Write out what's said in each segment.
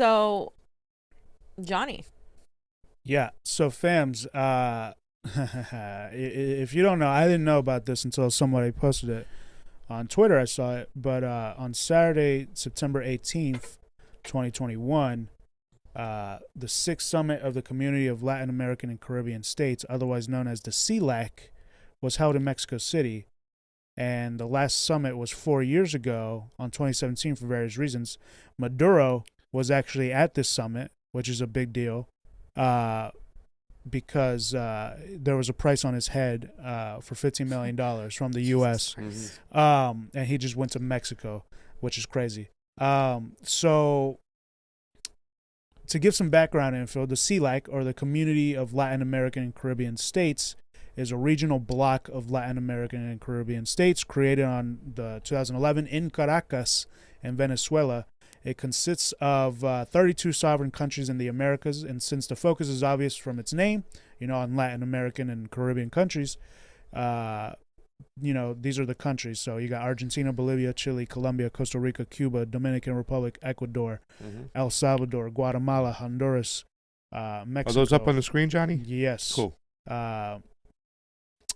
So, Jonny. Yeah. So, fams, if you don't know, I didn't know about this until somebody posted it on Twitter. I saw it, but on Saturday, September 18th, 2021, the sixth summit of the Community of Latin American and Caribbean States, otherwise known as the CLAC, was held in Mexico City. And the last summit was 4 years ago on 2017 for various reasons. Maduro was actually at this summit, which is a big deal, because there was a price on his head for $15 million from the U.S. And he just went to Mexico, which is crazy. So to give some background info, the CLAC, or the Community of Latin American and Caribbean States, is a regional bloc of Latin American and Caribbean states created on the 2011 in Caracas in Venezuela. It consists of 32 sovereign countries in the Americas, and since the focus is obvious from its name, on Latin American and Caribbean countries, these are the countries. So you got Argentina, Bolivia, Chile, Colombia, Costa Rica, Cuba, Dominican Republic, Ecuador, El Salvador, Guatemala, Honduras, Mexico. Are those up on the screen, Johnny? Yes. Cool.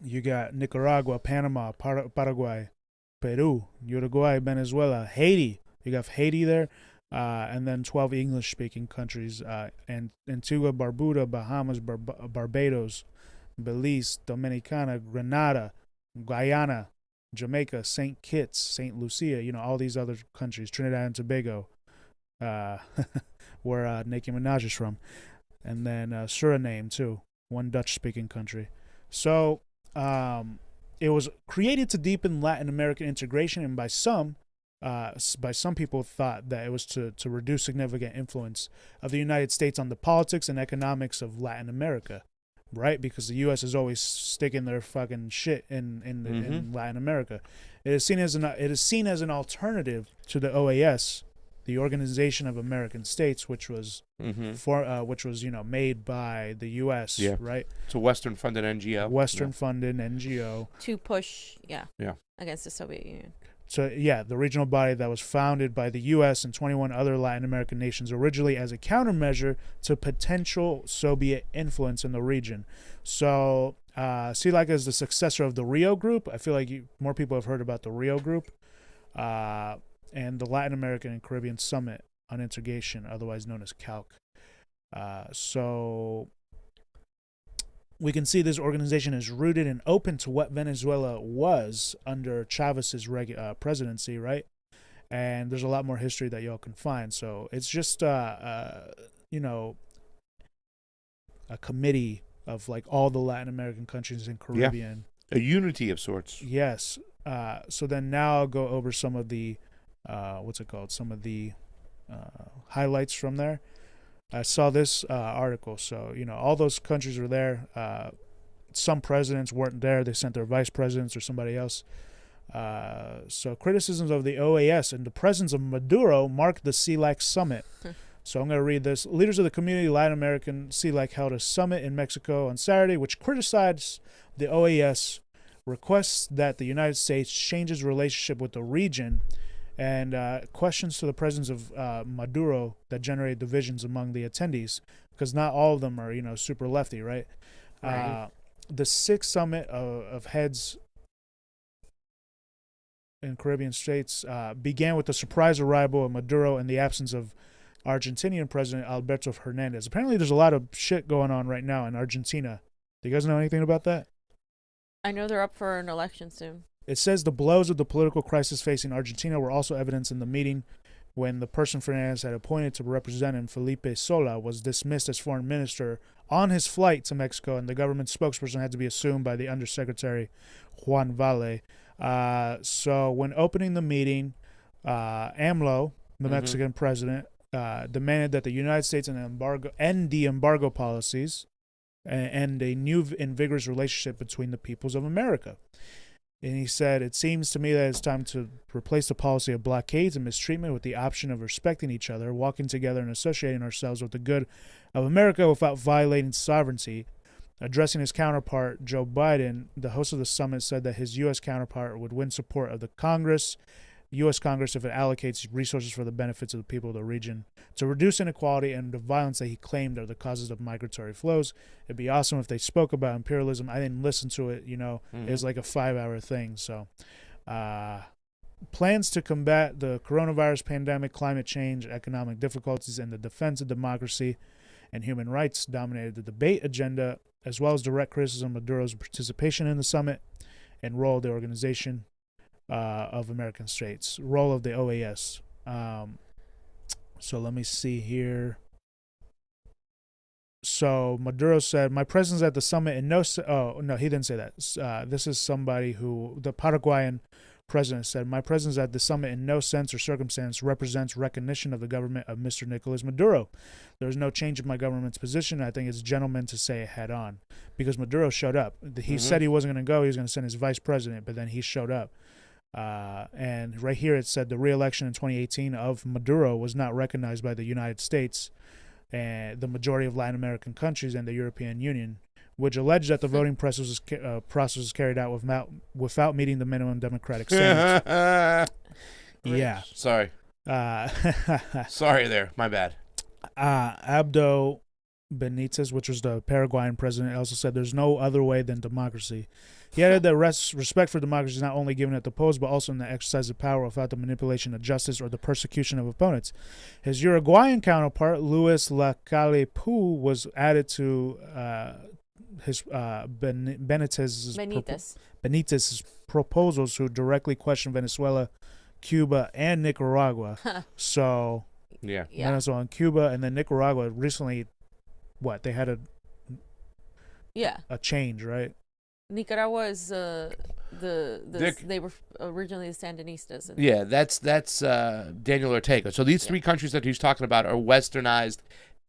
You got Nicaragua, Panama, Paraguay, Peru, Uruguay, Venezuela, Haiti. You got Haiti there, and then 12 English-speaking countries, and Antigua, Barbuda, Bahamas, Barbados, Belize, Dominicana, Grenada, Guyana, Jamaica, St. Kitts, St. Lucia, all these other countries, Trinidad and Tobago, where Nicki Minaj is from, and then Suriname, too, one Dutch-speaking country. So it was created to deepen Latin American integration, and by some people thought that it was to reduce significant influence of the United States on the politics and economics of Latin America, right? Because the U.S. is always sticking their fucking shit in Latin America. It is seen as an alternative to the OAS, the Organization of American States, which was made by the U.S. Right? It's a Western-funded NGO. Western-funded NGO To push, against the Soviet Union. So, the regional body that was founded by the U.S. and 21 other Latin American nations originally as a countermeasure to potential Soviet influence in the region. So, CLAC is the successor of the Rio Group. I feel like more people have heard about the Rio Group. And the Latin American and Caribbean Summit on Integration, otherwise known as CALC. So we can see this organization is rooted and open to what Venezuela was under Chavez's presidency, right? And there's a lot more history that y'all can find. So it's just, a committee of like all the Latin American countries and Caribbean. A unity of sorts. Yes. So then now I'll go over some of the some of the highlights from there. I saw this article. So, all those countries were there. Some presidents weren't there. They sent their vice presidents or somebody else. So criticisms of the OAS and the presence of Maduro marked the CLAC summit. So I'm going to read this. Leaders of the Community Latin American CLAC held a summit in Mexico on Saturday, which criticized the OAS, requests that the United States change its relationship with the region, and questions to the presence of Maduro that generated divisions among the attendees, because not all of them are, super lefty, right? The sixth summit of heads in Caribbean states began with the surprise arrival of Maduro and the absence of Argentinian President Alberto Hernandez. Apparently there's a lot of shit going on right now in Argentina. Do you guys know anything about that? I know they're up for an election soon. It says the blows of the political crisis facing Argentina were also evidenced in the meeting when the person Fernandez had appointed to represent him, Felipe Sola, was dismissed as foreign minister on his flight to Mexico, and the government spokesperson had to be assumed by the undersecretary Juan Valle. So when opening the meeting, AMLO, the Mexican president, demanded that the United States end the embargo policies and a new and vigorous relationship between the peoples of America. And he said, "It seems to me that it's time to replace the policy of blockades and mistreatment with the option of respecting each other, walking together and associating ourselves with the good of America without violating sovereignty." Addressing his counterpart, Joe Biden, the host of the summit said that his U.S. counterpart would win support of the Congress, U.S. Congress if it allocates resources for the benefits of the people of the region to reduce inequality and the violence that he claimed are the causes of migratory flows. It'd be awesome if they spoke about imperialism. I didn't listen to it, It was like a 5-hour thing. So, plans to combat the coronavirus pandemic, climate change, economic difficulties, and the defense of democracy and human rights dominated the debate agenda, as well as direct criticism of Maduro's participation in the summit and role of the Organization of American States, role of the OAS. So let me see here. So Maduro said, my presence at the summit in no... Oh, no, he didn't say that. This is somebody who... The Paraguayan president said, my presence at the summit in no sense or circumstance represents recognition of the government of Mr. Nicolas Maduro. There is no change in my government's position. I think it's gentleman to say it head on. Because Maduro showed up. He said he wasn't going to go. He was going to send his vice president, but then he showed up. And right here it said the re-election in 2018 of Maduro was not recognized by the United States and the majority of Latin American countries and the European Union, which alleged that the voting process was carried out without meeting the minimum democratic standards. Yeah. Sorry. Sorry there. My bad. Abdo Benitez, which was the Paraguayan president, also said there's no other way than democracy. He added that respect for democracy is not only given at the polls, but also in the exercise of power without the manipulation of justice or the persecution of opponents. His Uruguayan counterpart, Luis Lacalle Pou, was added to his Benitez's proposals to directly question Venezuela, Cuba, and Nicaragua. So, Venezuela and Cuba, and then Nicaragua recently, they had a change, right? Nicaragua is they were originally the Sandinistas. That's Daniel Ortega. So these three countries that he's talking about are westernized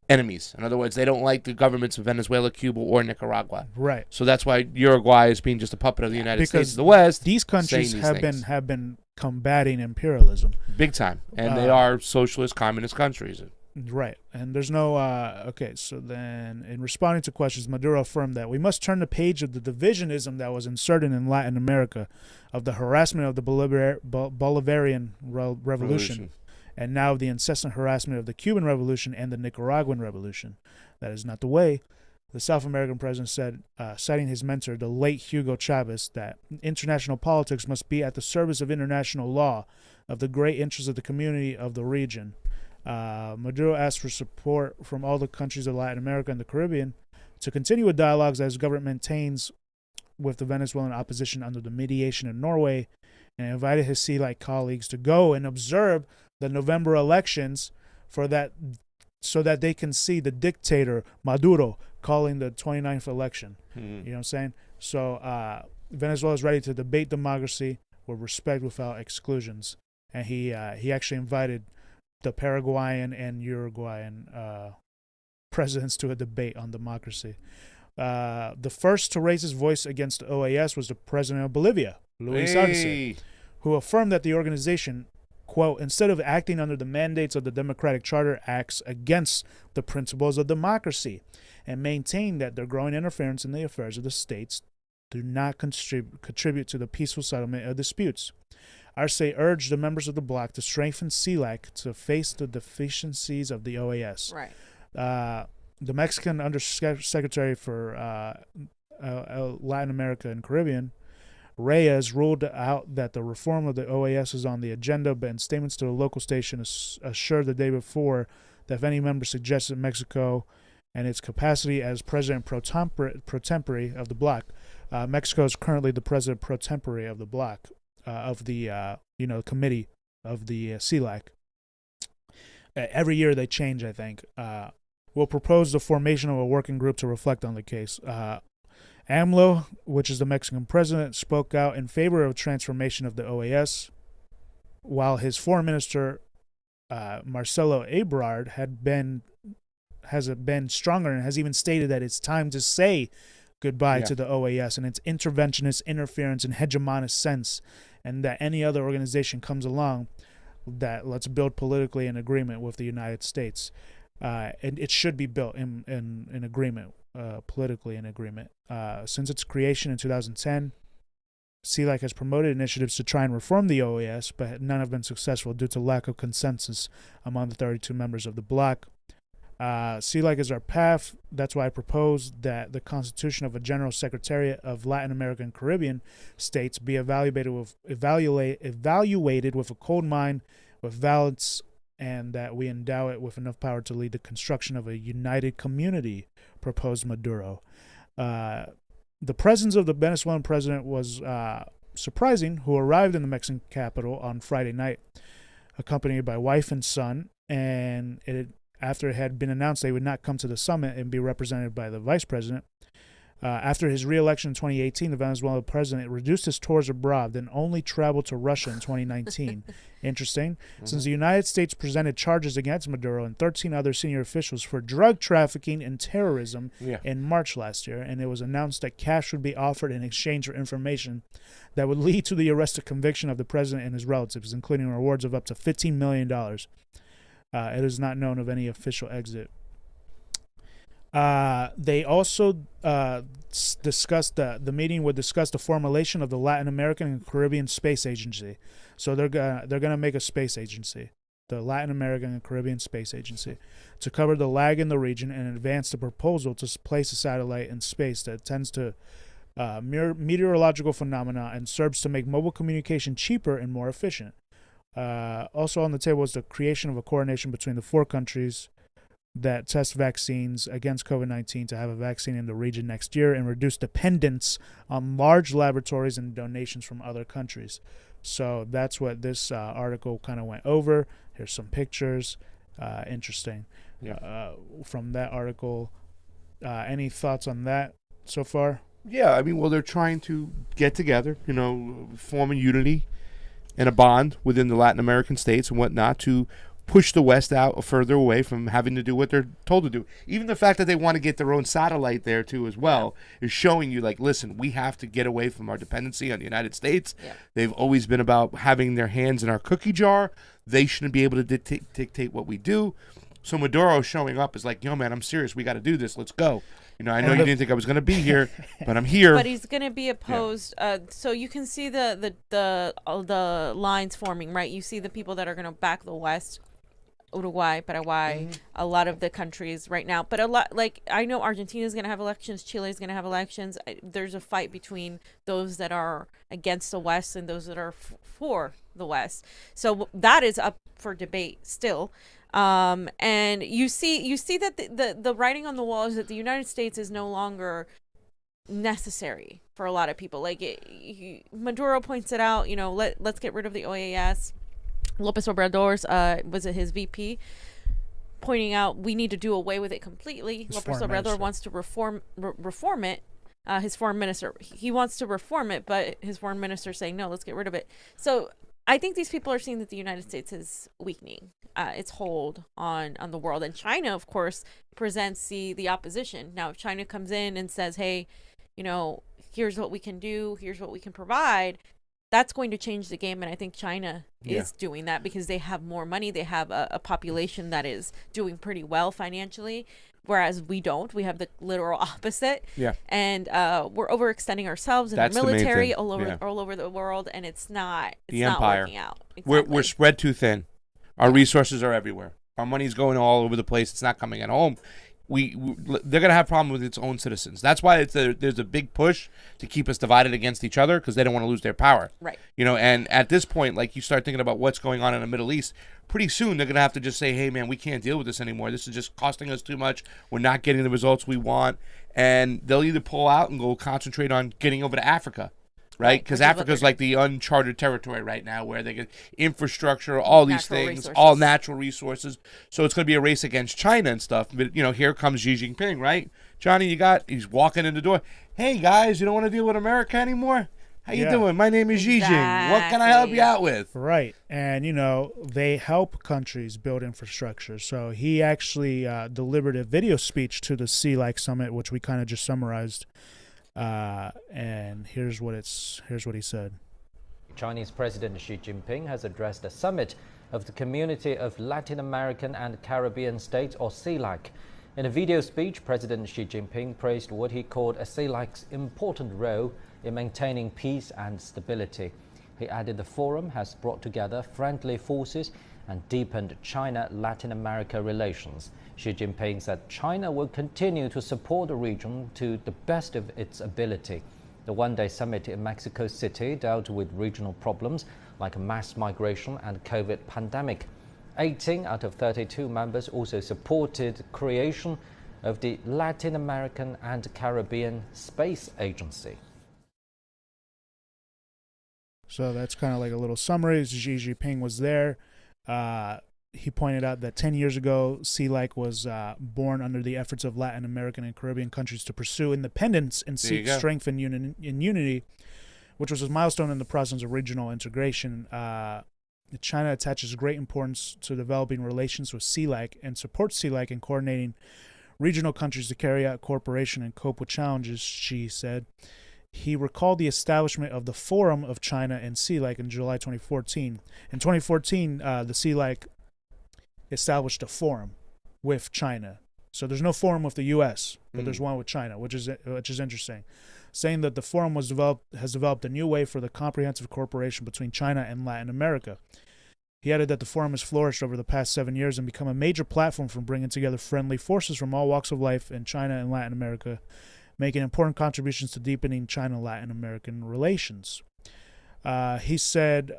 enemies. In other words, they don't like the governments of Venezuela, Cuba, or Nicaragua. Right. So that's why Uruguay is being just a puppet of the United States of the West. These countries have been combating imperialism big time, and they are socialist, communist countries. Right. And there's no okay, so then in responding to questions, Maduro affirmed that we must turn the page of the divisionism that was inserted in Latin America, of the harassment of the Bolivarian revolution, and now the incessant harassment of the Cuban Revolution and the Nicaraguan Revolution. That is not the way. The South American president said, citing his mentor, the late Hugo Chavez, that international politics must be at the service of international law, of the great interests of the community of the region. Maduro asked for support from all the countries of Latin America and the Caribbean to continue with dialogues as government maintains with the Venezuelan opposition under the mediation of Norway, and invited his sea-like colleagues to go and observe the November elections so that they can see the dictator Maduro calling the 29th election. You know what I'm saying? So Venezuela is ready to debate democracy with respect without exclusions, and he actually invited the Paraguayan and Uruguayan presidents to a debate on democracy. The first to raise his voice against the OAS was the president of Bolivia, Luis Arce, who affirmed that the organization, quote, instead of acting under the mandates of the Democratic Charter, acts against the principles of democracy, and maintained that their growing interference in the affairs of the states do not contribute to the peaceful settlement of disputes. Arce urged the members of the bloc to strengthen CELAC to face the deficiencies of the OAS. Right. The Mexican Undersecretary for Latin America and Caribbean, Reyes, ruled out that the reform of the OAS is on the agenda, but in statements to a local station assured the day before that if any member suggested Mexico and its capacity as president pro tempore of the bloc, Mexico is currently the president pro tempore of the bloc, of the committee of the CELAC. Every year they change, I think. Will propose the formation of a working group to reflect on the case. AMLO, which is the Mexican president, spoke out in favor of transformation of the OAS, while his foreign minister, Marcelo Ebrard, has been stronger and has even stated that it's time to say goodbye to the OAS and its interventionist interference and hegemonist sense, and that any other organization comes along that let's build politically in agreement with the United States. And it should be built in agreement, politically in agreement. Since its creation in 2010, CELAC has promoted initiatives to try and reform the OAS, but none have been successful due to lack of consensus among the 32 members of the bloc. CELAC is our path. That's why I propose that the constitution of a General Secretariat of Latin American and Caribbean states be evaluated with a cold mind, with balance, and that we endow it with enough power to lead the construction of a united community, proposed Maduro. The presence of the Venezuelan president was surprising, who arrived in the Mexican capital on Friday night, accompanied by wife and son, and after it had been announced they would not come to the summit and be represented by the vice president. After his re-election in 2018, the Venezuelan president reduced his tours abroad and only traveled to Russia in 2019. Interesting. Mm-hmm. Since the United States presented charges against Maduro and 13 other senior officials for drug trafficking and terrorism in March last year, and it was announced that cash would be offered in exchange for information that would lead to the arrest or conviction of the president and his relatives, including rewards of up to $15 million. It is not known of any official exit. They also discussed the meeting would discuss the formulation of the Latin American and Caribbean Space Agency. So they're gonna make a space agency, the Latin American and Caribbean Space Agency, to cover the lag in the region and advance the proposal to place a satellite in space that tends to meteorological phenomena and serves to make mobile communication cheaper and more efficient. Also on the table was the creation of a coordination between the four countries that test vaccines against COVID-19 to have a vaccine in the region next year and reduce dependence on large laboratories and donations from other countries. So that's what this article kind of went over. Here's some pictures. Interesting. From that article. Any thoughts on that so far? Yeah, I mean, well, they're trying to get together, form a unity and a bond within the Latin American states and whatnot to push the West out further away from having to do what they're told to do. Even the fact that they want to get their own satellite there too as well is showing you, like, listen, we have to get away from our dependency on the United States. Yeah. They've always been about having their hands in our cookie jar. They shouldn't be able to dictate what we do. So Maduro showing up is like, yo, man, I'm serious. We got to do this. Let's go. I know you didn't think I was going to be here, but I'm here. But he's going to be opposed. Yeah. So you can see the lines forming, right? You see the people that are going to back the West. Uruguay, Paraguay, a lot of the countries right now. But a lot, like, I know Argentina is going to have elections, Chile is going to have elections. There's a fight between those that are against the West and those that are for the West. So that is up for debate still. And you see that the writing on the wall is that the United States is no longer necessary for a lot of people. Like Maduro points it out, let's get rid of the OAS. Lopez Obrador's was it his VP pointing out we need to do away with it completely. Lopez Obrador wants to reform it. His foreign minister, he wants to reform it, but his foreign minister is saying no, let's get rid of it. So I think these people are seeing that the United States is weakening its hold on the world, and China, of course, presents the opposition. Now, if China comes in and says, hey, here's what we can do, here's what we can provide, that's going to change the game. And I think China is doing that because they have more money. They have a population that is doing pretty well financially, whereas we don't. We have the literal opposite. Yeah. And we're overextending ourselves in the military all over the world, and it's not working out. Exactly. We're spread too thin. Our resources are everywhere. Our money's going all over the place. It's not coming at home. They're going to have a problem with its own citizens. That's why there's a big push to keep us divided against each other, because they don't want to lose their power. Right. And at this point, like, you start thinking about what's going on in the Middle East, pretty soon they're going to have to just say, hey, man, we can't deal with this anymore. This is just costing us too much. We're not getting the results we want. And they'll either pull out and go concentrate on getting over to Africa. Right, because Africa's like the uncharted territory right now, where they get infrastructure, all these things, all natural resources. So it's going to be a race against China and stuff. But here comes Xi Jinping, right? Johnny, he's walking in the door. Hey guys, you don't want to deal with America anymore? How you doing? My name is Xi Jinping. What can I help you out with? Right, and they help countries build infrastructure. So he actually delivered a video speech to the CELAC summit, which we kind of just summarized. And here's what he said. Chinese President Xi Jinping has addressed a summit of the Community of Latin American and Caribbean States, or CELAC. In a video speech, President Xi Jinping praised what he called CELAC's important role in maintaining peace and stability. He added the forum has brought together friendly forces and deepened China-Latin America relations. Xi Jinping said China will continue to support the region to the best of its ability. The one-day summit in Mexico City dealt with regional problems like mass migration and COVID pandemic. 18 out of 32 members also supported creation of the Latin American and Caribbean Space Agency. So that's kind of like a little summary. Xi Jinping was there. He pointed out that 10 years ago, CELAC was born under the efforts of Latin American and Caribbean countries to pursue independence and seek strength and unity, which was a milestone in the process of regional integration. China attaches great importance to developing relations with CELAC and supports CELAC in coordinating regional countries to carry out cooperation and cope with challenges, Xi said. He recalled the establishment of the Forum of China and CELAC in July 2014. In 2014, the CELAC established a forum with China. So there's no forum with the U.S., but there's one with China, which is interesting. Saying that the forum has developed a new way for the comprehensive cooperation between China and Latin America. He added that the forum has flourished over the past 7 years and become a major platform for bringing together friendly forces from all walks of life in China and Latin America, making important contributions to deepening China-Latin American relations. He said,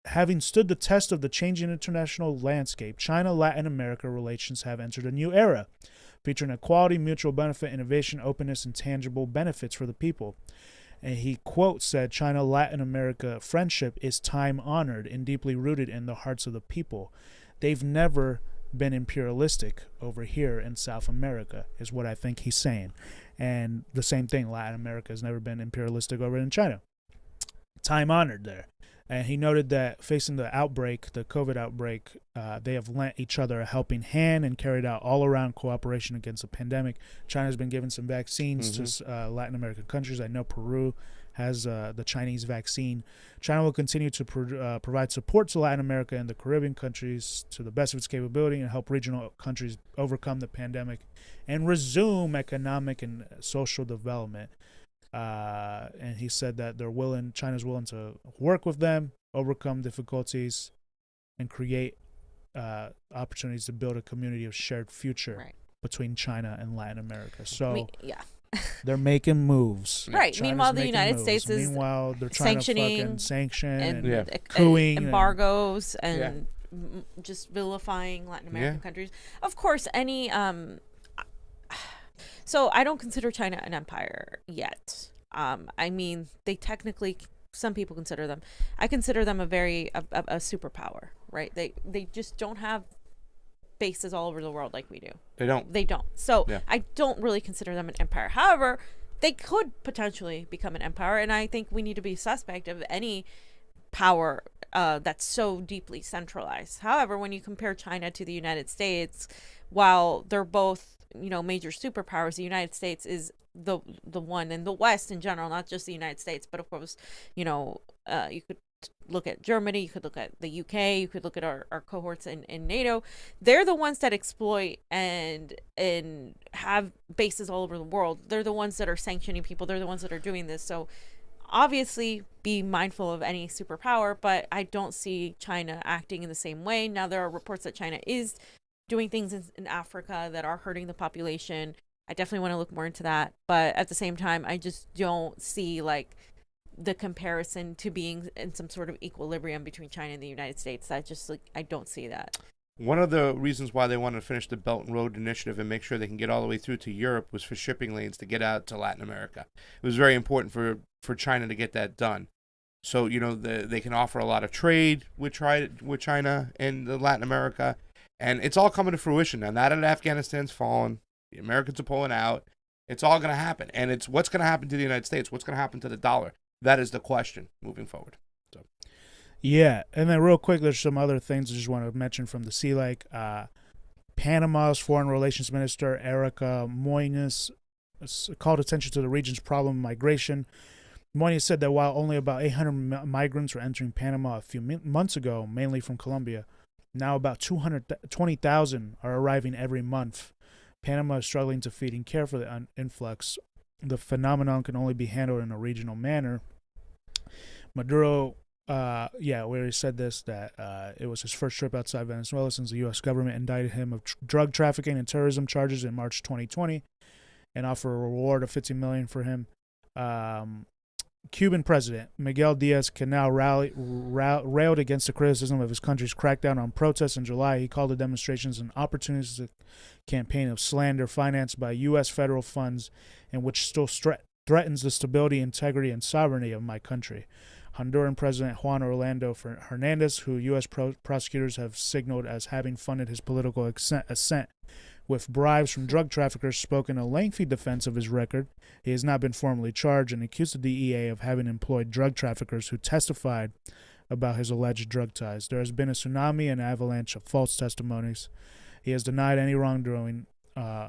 having stood the test of the changing international landscape, China-Latin America relations have entered a new era, featuring equality, mutual benefit, innovation, openness, and tangible benefits for the people. And he, quote, said, China-Latin America friendship is time-honored and deeply rooted in the hearts of the people. They've never been imperialistic over here in South America, is what I think he's saying. And the same thing, Latin America has never been imperialistic over in China. Time-honored there. And he noted that facing the outbreak, the COVID outbreak, they have lent each other a helping hand and carried out all-around cooperation against the pandemic. China's been giving some vaccines to Latin American countries. I know Peru has the Chinese vaccine. China will continue to provide support to Latin America and the Caribbean countries to the best of its capability and help regional countries overcome the pandemic and resume economic and social development. And he said that China's willing to work with them, overcome difficulties, and create opportunities to build a community of shared future between China and Latin America. So they're making moves. Right. China's Meanwhile, the United States is they're trying to fucking sanction and embargoes and just vilifying Latin American countries. Of course, so I don't consider China an empire yet. I mean, they technically, some people consider them. I consider them a superpower, right? They just don't have bases all over the world like we do. They don't. So I don't really consider them an empire. However, they could potentially become an empire, and I think we need to be suspect of any power that's so deeply centralized. However, when you compare China to the United States, while they're both major superpowers, the United States is the one in the West in general, not just the United States, but of course, you could look at Germany, you could look at the UK, you could look at our cohorts in NATO. They're the ones that exploit and have bases all over the world. They're the ones that are sanctioning people. They're the ones that are doing this. So obviously be mindful of any superpower, but I don't see China acting in the same way. Now, there are reports that China is doing things in Africa that are hurting the population. I definitely want to look more into that. But at the same time, I just don't see like the comparison to being in some sort of equilibrium between China and the United States. I don't see that. One of the reasons why they wanted to finish the Belt and Road Initiative and make sure they can get all the way through to Europe was for shipping lanes to get out to Latin America. It was very important for China to get that done. So, they can offer a lot of trade with China and Latin America. And it's all coming to fruition now. Now that Afghanistan's fallen, the Americans are pulling out, it's all going to happen. And it's what's going to happen to the United States? What's going to happen to the dollar? That is the question moving forward. So. Yeah, and then real quick, there's some other things I just want to mention from the CELAC. Panama's Foreign Relations Minister, Erica Moines, called attention to the region's problem of migration. Moines said that while only about 800 migrants were entering Panama a few months ago, mainly from Colombia, Now about 220,000 are arriving every month. Panama is struggling to feed and care for the influx. The phenomenon can only be handled in a regional manner. Maduro, we already said this, that it was his first trip outside Venezuela since the U.S. government indicted him of drug trafficking and terrorism charges in March 2020 and offered a reward of $50 million for him. Cuban President Miguel Diaz-Canel railed against the criticism of his country's crackdown on protests in July. He called the demonstrations an opportunistic campaign of slander financed by U.S. federal funds and which still threatens the stability, integrity, and sovereignty of my country. Honduran President Juan Orlando Hernandez, who U.S. prosecutors have signaled as having funded his political ascent with bribes from drug traffickers, spoke in a lengthy defense of his record. He has not been formally charged and accused the DEA of having employed drug traffickers who testified about his alleged drug ties. There has been a tsunami and avalanche of false testimonies. He has denied any wrongdoing.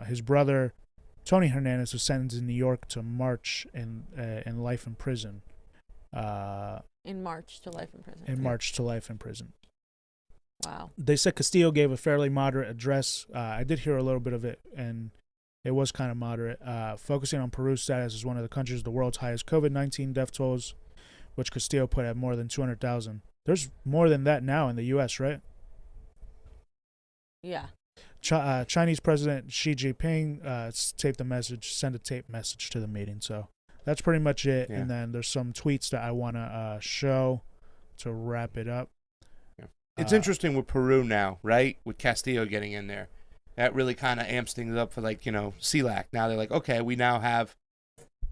His brother, Tony Hernandez, was sentenced in New York to March in life in prison. In March to life in prison. March to life in prison. Wow. They said Castillo gave a fairly moderate address. I did hear a little bit of it, and it was kind of moderate, focusing on Peru's status as one of the countries with the world's highest COVID-19 death tolls, which Castillo put at more than 200,000. There's more than that now in the U.S., right? Yeah. Chinese President Xi Jinping sent a taped message to the meeting. So that's pretty much it. Yeah. And then there's some tweets that I want to show to wrap it up. It's interesting with Peru now, right? With Castillo getting in there. That really kind of amps things up for, like, CELAC. Now they're like, okay, we now have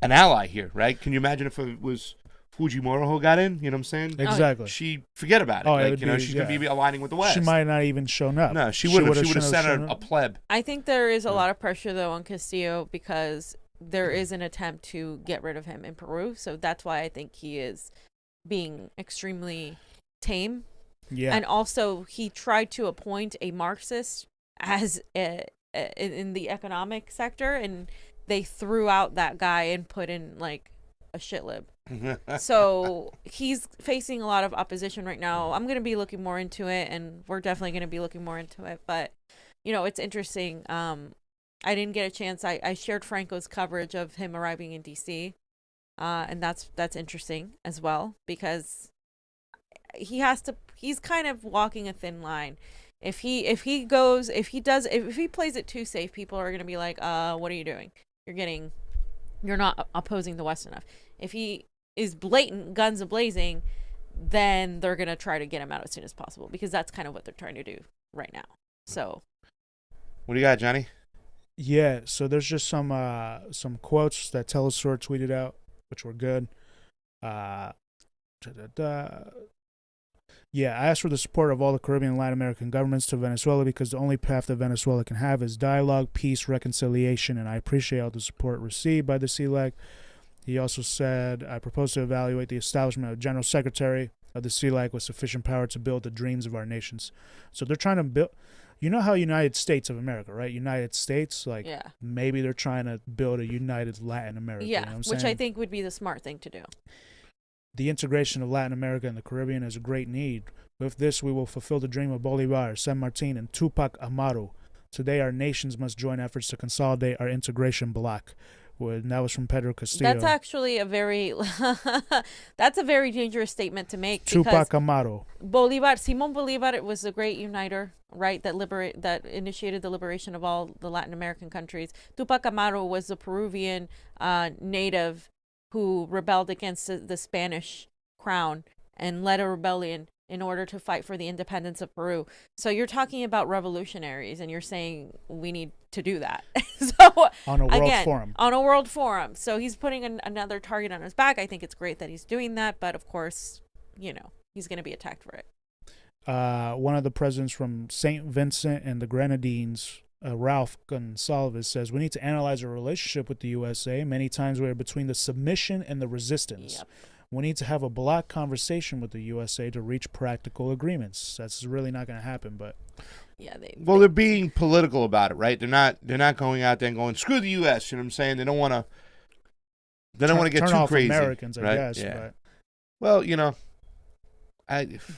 an ally here, right? Can you imagine if it was Fujimori who got in? You know what I'm saying? Exactly. She forget about it. Oh, like, she's going to be aligning with the West. She might not even shown up. No, she would have sent a pleb. I think there is a lot of pressure, though, on Castillo because there is an attempt to get rid of him in Peru. So that's why I think he is being extremely tame. Yeah. And also, he tried to appoint a Marxist as in the economic sector, and they threw out that guy and put in, like, a shitlib. So he's facing a lot of opposition right now. I'm going to be looking more into it, and we're definitely going to be looking more into it. But, it's interesting. I didn't get a chance. I shared Franco's coverage of him arriving in D.C., and that's interesting as well because he's kind of walking a thin line. If he plays it too safe, people are going to be like, what are you doing? You're not opposing the West enough. If he is blatant, guns a-blazing, then they're going to try to get him out as soon as possible because that's kind of what they're trying to do right now. So what do you got, Johnny? Yeah, so there's just some quotes that Telesur tweeted out, which were good. Yeah, I asked for the support of all the Caribbean and Latin American governments to Venezuela because the only path that Venezuela can have is dialogue, peace, reconciliation, and I appreciate all the support received by the CELAC. He also said, I propose to evaluate the establishment of a General Secretary of the CELAC with sufficient power to build the dreams of our nations. So they're trying to build, how United States of America, right? United States, maybe they're trying to build a united Latin America. Yeah, you know what I'm which saying? I think would be the smart thing to do. The integration of Latin America and the Caribbean is a great need. With this, we will fulfill the dream of Bolivar, San Martin, and Tupac Amaru. Today, our nations must join efforts to consolidate our integration bloc. And that was from Pedro Castillo. That's actually a very dangerous statement to make. Tupac Amaru. Simon Bolivar was a great uniter, right? That initiated the liberation of all the Latin American countries. Tupac Amaru was a Peruvian native who rebelled against the Spanish crown and led a rebellion in order to fight for the independence of Peru. So you're talking about revolutionaries, and you're saying we need to do that. So on a world forum. So he's putting another target on his back. I think it's great that he's doing that, but of course, he's going to be attacked for it. One of the presidents from St. Vincent and the Grenadines, Ralph Gonsalves, says, we need to analyze our relationship with the USA. Many times we are between the submission and the resistance. Yep. We need to have a block conversation with the USA to reach practical agreements. That's really not going to happen, but yeah, they're being political about it, right? They're not going out there and going, screw the US, you know what I'm saying? They don't want to get turn too off crazy. Americans, I right? guess. Yeah. But well,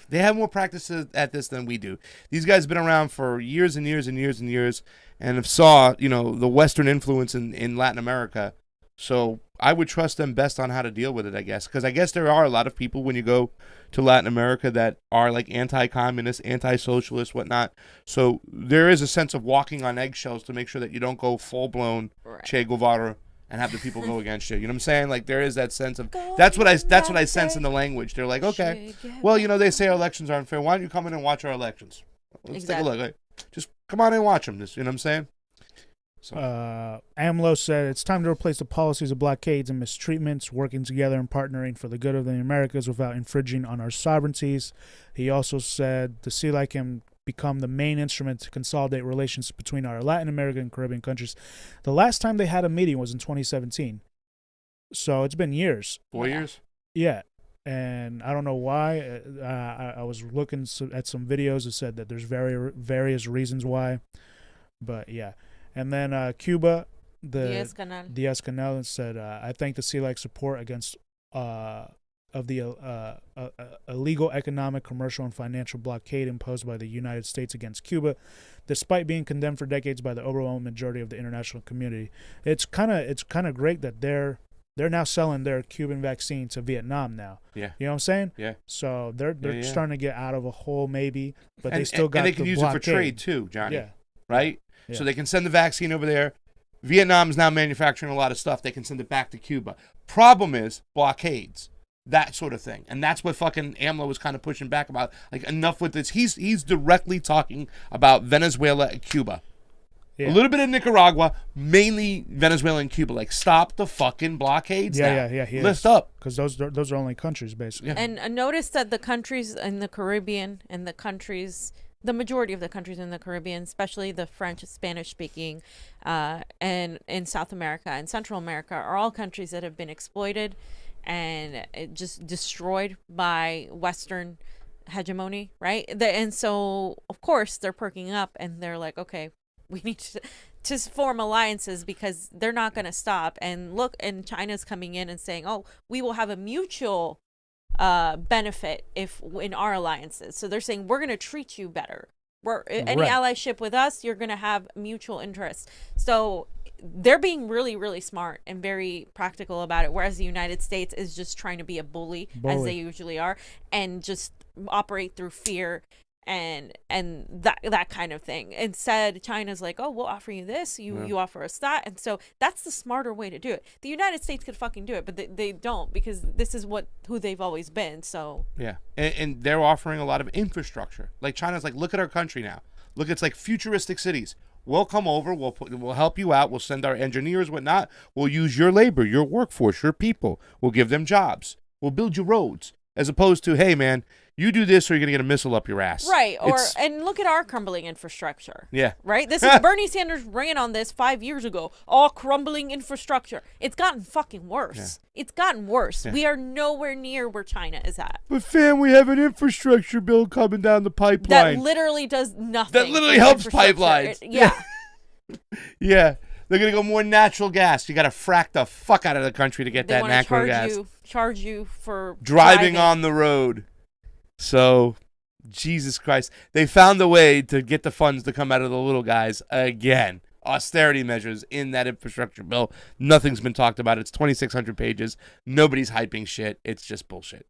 they have more practice at this than we do. These guys have been around for years and years and years and years, and have saw, the Western influence in Latin America. So I would trust them best on how to deal with it, I guess. Because I guess there are a lot of people when you go to Latin America that are like anti-communist, anti-socialist, whatnot. So there is a sense of walking on eggshells to make sure that you don't go full-blown Che Guevara and have the people go against you. You know what I'm saying? Like, there is that sense of that's what I sense in the language. They're like, okay, well, they say our elections aren't fair. Why don't you come in and watch our elections? Let's take a look. Like, just come on in and watch them. You know what I'm saying? So. AMLO said it's time to replace the policies of blockades and mistreatments, working together and partnering for the good of the Americas without infringing on our sovereignties. He also said the CELAC can become the main instrument to consolidate relations between our Latin American and Caribbean countries. The last time they had a meeting was in 2017. So it's been years. 4 years? Yeah. And I don't know why. I was looking at some videos that said that there's various reasons why. But yeah. And then Cuba, Diaz-Canel said, I thank the CELAC support against of the illegal economic, commercial, and financial blockade imposed by the United States against Cuba, despite being condemned for decades by the overwhelming majority of the international community. It's kind of great that they're now selling their Cuban vaccine to Vietnam now. Yeah. You know what I'm saying? Yeah. So they're starting to get out of a hole maybe, but they still got and they the can use blockade. it for trade too, Johnny. Yeah. Right? Yeah. So they can send the vaccine over there. Vietnam is now manufacturing a lot of stuff. They can send it back to Cuba. Problem is blockades, that sort of thing. And that's what fucking AMLO was kind of pushing back about. Like, enough with this. He's directly talking about Venezuela and Cuba. Yeah. A little bit of Nicaragua, mainly Venezuela and Cuba. Like, stop the fucking blockades now. Yeah. Lift up. Because those are only countries, basically. Yeah. And notice that the countries in the Caribbean and the majority of the countries in the Caribbean, especially the French, Spanish-speaking, and in South America and Central America, are all countries that have been exploited and just destroyed by Western hegemony, right? And so, of course, they're perking up and they're like, okay, we need to form alliances because they're not going to stop. And look, and China's coming in and saying, oh, we will have a mutual benefit in our alliances. So they're saying we're going to treat you better. Any allyship with us, you're going to have mutual interest. So they're being really, really smart and very practical about it, whereas the United States is just trying to be a bully. As they usually are, and just operate through fear and that kind of thing. Instead, China's like, oh, we'll offer you this, you offer us that. And so that's the smarter way to do it. The United States could fucking do it, but they don't, because this is who they've always been. So yeah, and they're offering a lot of infrastructure. Like, China's like, look at our country now. Look, it's like futuristic cities. We'll come over, we'll help you out, we'll send our engineers, whatnot, we'll use your labor, your workforce, your people, we'll give them jobs, we'll build you roads, as opposed to, hey man, you do this or you're going to get a missile up your ass. Right. And look at our crumbling infrastructure. Yeah. Right? This is Bernie Sanders ran on this 5 years ago. All crumbling infrastructure. It's gotten fucking worse. Yeah. It's gotten worse. Yeah. We are nowhere near where China is at. But fam, we have an infrastructure bill coming down the pipeline. That literally does nothing. That literally helps pipelines. Yeah. Yeah. They're going to go more natural gas. You got to frack the fuck out of the country to get that natural gas. Charge you for driving on the road. So, Jesus Christ. They found a way to get the funds to come out of the little guys again. Austerity measures in that infrastructure bill. Nothing's been talked about. It's 2,600 pages. Nobody's hyping shit. It's just bullshit.